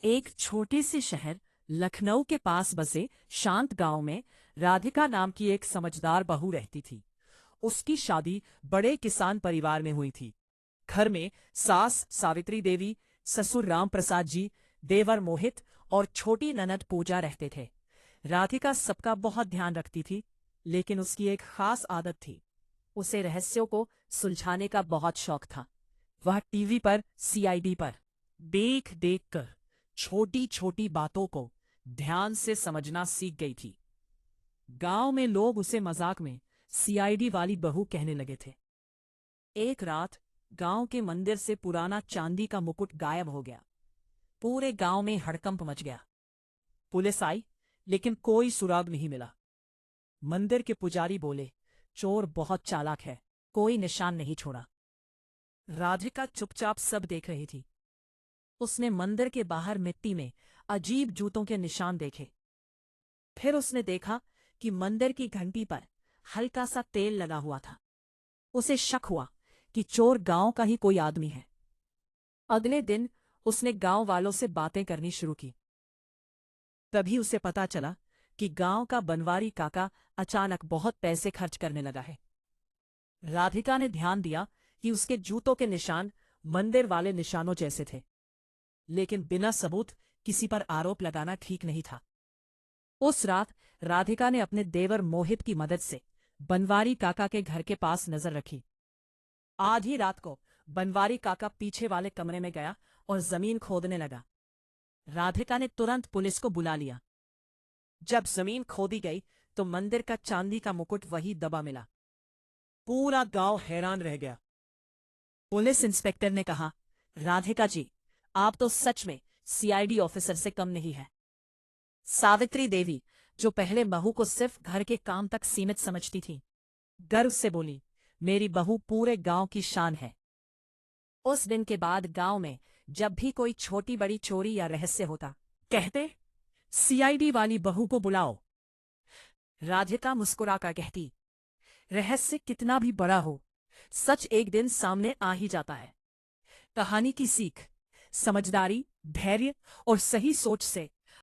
एक छोटे से शहर लखनऊ के पास बसे शांत गांव में राधिका नाम की एक समझदार बहू रहती थी। उसकी शादी बड़े किसान परिवार में हुई थी। घर में सास सावित्री देवी, ससुर राम प्रसाद जी, देवर मोहित और छोटी ननद पूजा रहते थे। राधिका सबका बहुत ध्यान रखती थी, लेकिन उसकी एक खास आदत थी। उसे रहस्यों को सुलझाने का बहुत शौक था। वह टीवी पर सीआईडी पर देख देख कर छोटी छोटी बातों को ध्यान से समझना सीख गई थी। गांव में लोग उसे मजाक में सीआईडी वाली बहू कहने लगे थे। एक रात गांव के मंदिर से पुराना चांदी का मुकुट गायब हो गया। पूरे गांव में हड़कंप मच गया। पुलिस आई, लेकिन कोई सुराग नहीं मिला। मंदिर के पुजारी बोले, चोर बहुत चालाक है, कोई निशान नहीं छोड़ा। राधिका चुपचाप सब देख रही थी। उसने मंदिर के बाहर मिट्टी में अजीब जूतों के निशान देखे। फिर उसने देखा कि मंदिर की घंटी पर हल्का सा तेल लगा हुआ था। उसे शक हुआ कि चोर गांव का ही कोई आदमी है। अगले दिन उसने गांव वालों से बातें करनी शुरू की। तभी उसे पता चला कि गांव का बनवारी काका अचानक बहुत पैसे खर्च करने लगा है। राधिका ने ध्यान दिया कि उसके जूतों के निशान मंदिर वाले निशानों जैसे थे, लेकिन बिना सबूत किसी पर आरोप लगाना ठीक नहीं था। उस रात राधिका ने अपने देवर मोहित की मदद से बनवारी काका के घर के पास नजर रखी। आधी रात को बनवारी काका पीछे वाले कमरे में गया और जमीन खोदने लगा। राधिका ने तुरंत पुलिस को बुला लिया। जब जमीन खोदी गई तो मंदिर का चांदी का मुकुट वही दबा मिला। पूरा गांव हैरान रह गया। पुलिस इंस्पेक्टर ने कहा, राधिका जी, आप तो सच में सीआईडी ऑफिसर से कम नहीं है। सावित्री देवी, जो पहले बहू को सिर्फ घर के काम तक सीमित समझती थी, गर्व से बोली, मेरी बहू पूरे गांव की शान है। उस दिन के बाद गांव में जब भी कोई छोटी बड़ी चोरी या रहस्य होता, कहते, सीआईडी वाली बहू को बुलाओ। राधिका मुस्कुराकर कहती, रहस्य कितना भी बड़ा हो, सच एक दिन सामने आ ही जाता है। कहानी की सीख, समझदारी, धैर्य और सही सोच से